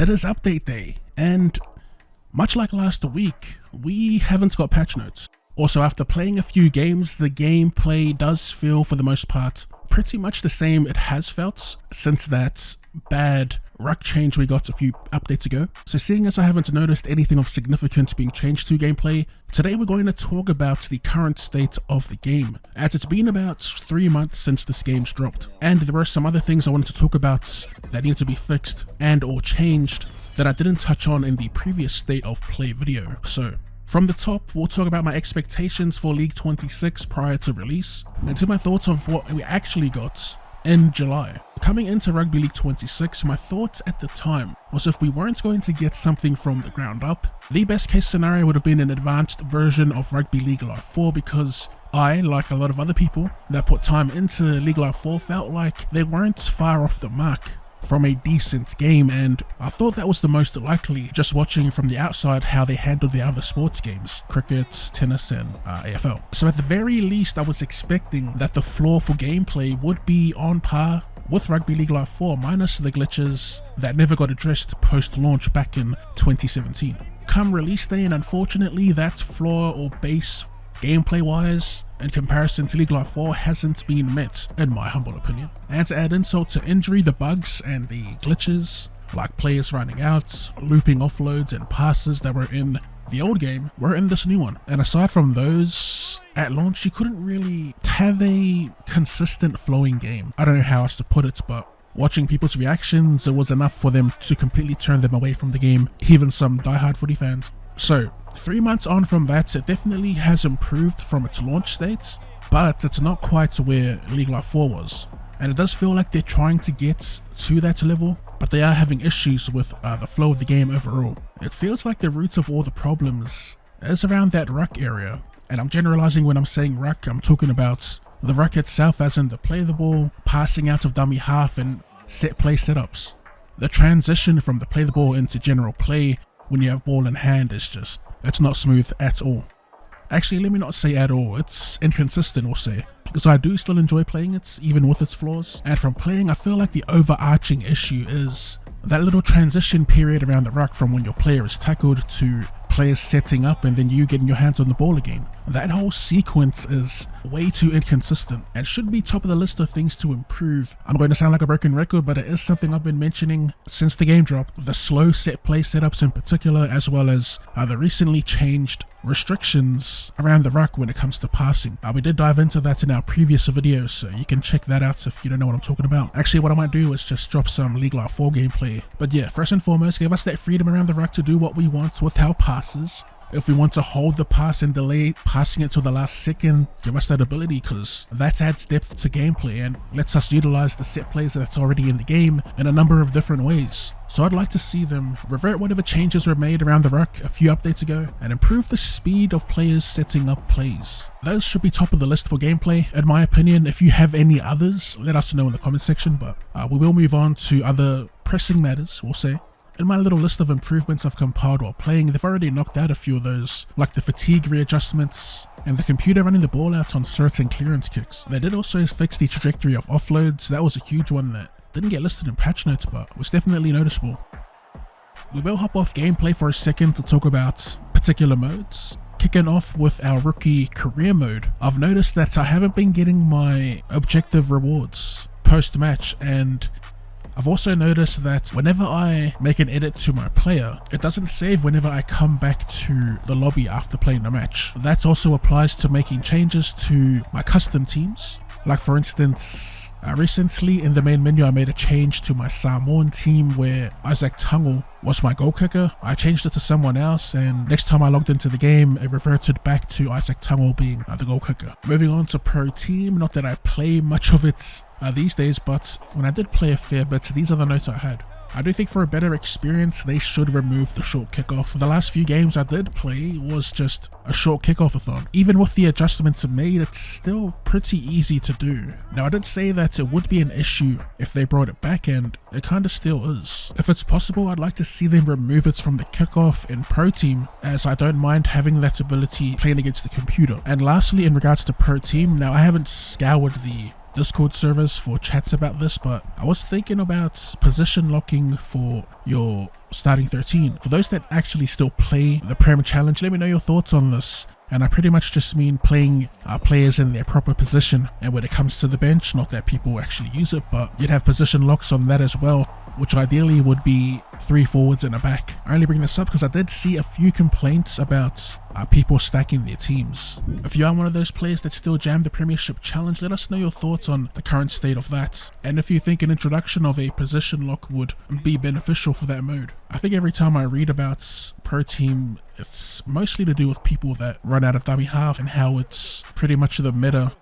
It is update day, and much like last week, we haven't got patch notes. Also, after playing a few games, the gameplay does feel, for the most part, pretty much the same it has felt since that bad ruck change we got a few updates ago. So seeing as I haven't noticed anything of significance being changed to gameplay, today we're going to talk about the current state of the game, as it's been about 3 months since this game's dropped. And there were some other things I wanted to talk about that need to be fixed and or changed that I didn't touch on in the previous state of play video. So from the top, we'll talk about my expectations for League 26 prior to release, and to my thoughts of what we actually got in July. Coming into Rugby League 26, my thoughts at the time was if we weren't going to get something from the ground up, the best case scenario would have been an advanced version of Rugby League Live 4, because I, like a lot of other people that put time into League Live 4, felt like they weren't far off the mark from a decent game, and I thought that was the most likely just watching from the outside how they handled the other sports games, cricket, tennis and AFL. So at the very least I was expecting that the floor for gameplay would be on par with Rugby League Live 4 minus the glitches that never got addressed post-launch back in 2017. Come release day, and unfortunately that floor or base gameplay wise in comparison to League Live 4 hasn't been met, in my humble opinion. And to add insult to injury, the bugs and the glitches, like players running out, looping offloads and passes that were in the old game, were in this new one. And aside from those, at launch you couldn't really have a consistent flowing game. I don't know how else to put it, but watching people's reactions, it was enough for them to completely turn them away from the game, even some diehard footy fans. So 3 months on from that, it definitely has improved from its launch state, but it's not quite where League Live 4 was. And it does feel like they're trying to get to that level, but they are having issues with the flow of the game overall. It feels like the root of all the problems is around that ruck area. And I'm generalizing when I'm saying ruck, I'm talking about the ruck itself, as in the play the ball, passing out of dummy half and set play setups. The transition from the play the ball into general play when you have ball in hand is just, it's not smooth at all. Actually, let me not say at all, it's inconsistent, we'll say, because I do still enjoy playing it, even with its flaws. And from playing, I feel like the overarching issue is that little transition period around the ruck from when your player is tackled to players setting up and then you getting your hands on the ball again. That whole sequence is way too inconsistent and should be top of the list of things to improve. I'm going to sound like a broken record, but it is something I've been mentioning since the game dropped. The slow set play setups in particular, as well as the recently changed restrictions around the ruck when it comes to passing. We did dive into that in our previous video, so you can check that out if you don't know what I'm talking about. Actually, what I might do is just drop some League Live 4 gameplay. But yeah, first and foremost, give us that freedom around the ruck to do what we want with our passes. If we want to hold the pass and delay passing it to the last second, give us that ability, because that adds depth to gameplay and lets us utilize the set plays that's already in the game in a number of different ways. So I'd like to see them revert whatever changes were made around the ruck a few updates ago and improve the speed of players setting up plays. Those should be top of the list for gameplay, in my opinion. If you have any others, let us know in the comment section, but we will move on to other pressing matters, we'll say. In my little list of improvements I've compiled while playing, they've already knocked out a few of those, like the fatigue readjustments and the computer running the ball out on certain clearance kicks. They did also fix the trajectory of offloads. That was a huge one that didn't get listed in patch notes, but was definitely noticeable. We will hop off gameplay for a second to talk about particular modes. Kicking off with our rookie career mode, I've noticed that I haven't been getting my objective rewards post-match, and I've also noticed that whenever I make an edit to my player, it doesn't save whenever I come back to the lobby after playing the match. That also applies to making changes to my custom teams. Like for instance, recently in the main menu I made a change to my Samoan team where Isaac Tungle was my goal kicker. I changed it to someone else, and next time I logged into the game it reverted back to Isaac Tungle being the goal kicker. Moving on to pro team, not that I play much of it these days, but when I did play a fair bit, these are the notes I had. I do think for a better experience they should remove the short kickoff. The last few games I did play was just a short kickoff-a-thon. Even with the adjustments made, it's still pretty easy to do. Now I did say that it would be an issue if they brought it back, and it kinda still is. If it's possible, I'd like to see them remove it from the kickoff in Pro Team, as I don't mind having that ability playing against the computer. And lastly, in regards to Pro Team, now I haven't scoured the Discord servers for chats about this, but I was thinking about position locking for your starting 13. For those that actually still play the Prem Challenge, let me know your thoughts on this. And I pretty much just mean playing players in their proper position. And when it comes to the bench, not that people actually use it, but you'd have position locks on that as well, which ideally would be 3 forwards and a back. I only bring this up because I did see a few complaints about people stacking their teams. If you are one of those players that still jam the Premiership Challenge, let us know your thoughts on the current state of that, and if you think an introduction of a position lock would be beneficial for that mode. I think every time I read about Pro Team, it's mostly to do with people that run out of dummy half and how it's pretty much the meta.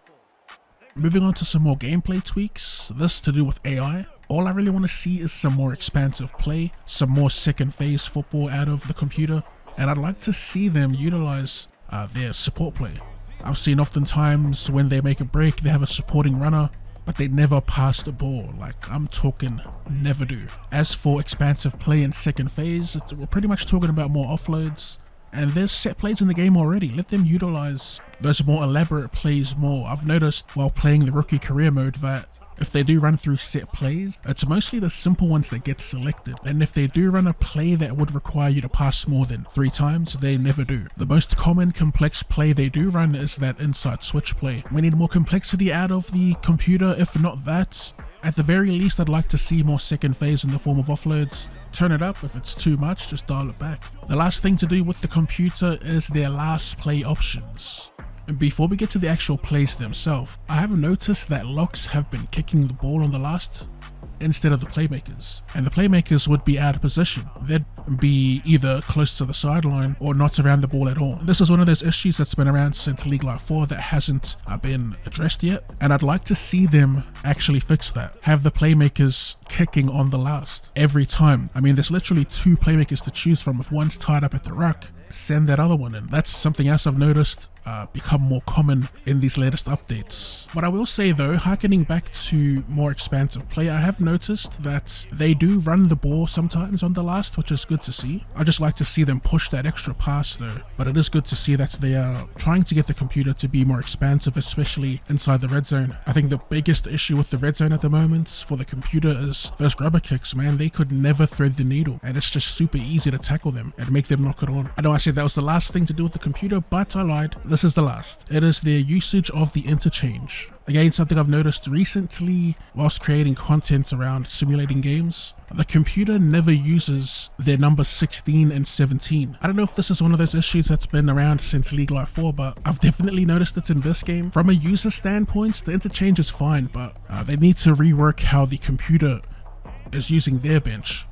Moving on to some more gameplay tweaks, this to do with AI. All I really want to see is some more expansive play, some more second phase football out of the computer, and I'd like to see them utilize their support play. I've seen oftentimes when they make a break, they have a supporting runner, but they never pass the ball. Like, I'm talking never do. As for expansive play in second phase, we're pretty much talking about more offloads, and there's set plays in the game already. Let them utilize those more elaborate plays more. I've noticed while playing the rookie career mode that if they do run through set plays, it's mostly the simple ones that get selected. And if they do run a play that would require you to pass more than 3 times, they never do. The most common complex play they do run is that inside switch play. We need more complexity out of the computer. If not that, at the very least, I'd like to see more second phase in the form of offloads. Turn it up. If it's too much, just dial it back. The last thing to do with the computer is their last play options. And before we get to the actual plays themselves, I have noticed that locks have been kicking the ball on the last instead of the playmakers. And the playmakers would be out of position. They'd be either close to the sideline or not around the ball at all. This is one of those issues that's been around since League Life 4 that hasn't been addressed yet. And I'd like to see them actually fix that. Have the playmakers kicking on the last every time. I mean, there's literally 2 playmakers to choose from. If one's tied up at the ruck, send that other one in. That's something else I've noticed become more common in these latest updates. What I will say though, harkening back to more expansive play, I have noticed that they do run the ball sometimes on the last, which is good to see. I just like to see them push that extra pass though, but it is good to see that they are trying to get the computer to be more expansive, especially inside the red zone. I think the biggest issue with the red zone at the moment for the computer is those grubber kicks, man. They could never thread the needle, and it's just super easy to tackle them and make them knock it on. I know I said that was the last thing to do with the computer, but I lied. This is the last. It is their usage of the interchange. Again, something I've noticed recently whilst creating content around simulating games. The computer never uses their numbers 16 and 17. I don't know if this is one of those issues that's been around since League Life 4, but I've definitely noticed it in this game. From a user standpoint, the interchange is fine, but they need to rework how the computer is using their bench,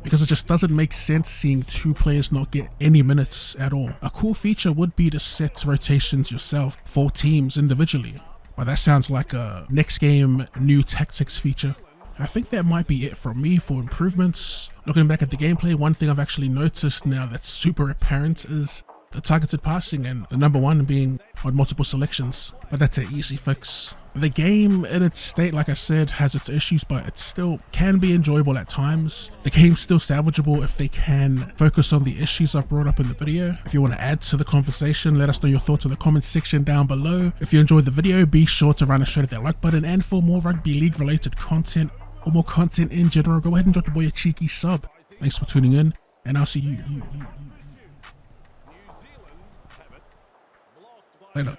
because it just doesn't make sense seeing 2 players not get any minutes at all. A cool feature would be to set rotations yourself for teams individually, but that sounds like a next game new tactics feature. I think that might be it from me for improvements. Looking back at the gameplay, one thing I've actually noticed now that's super apparent is the targeted passing, and the number 1 being on multiple selections, but that's an easy fix. The game in its state, like I said, has its issues, but it still can be enjoyable at times. The game's still salvageable if they can focus on the issues I've brought up in the video. If you want to add to the conversation, let us know your thoughts in the comment section down below. If you enjoyed the video, be sure to run straight at that like button, and for more Rugby League related content, or more content in general, go ahead and drop the boy a cheeky sub. Thanks for tuning in, and I'll see you later.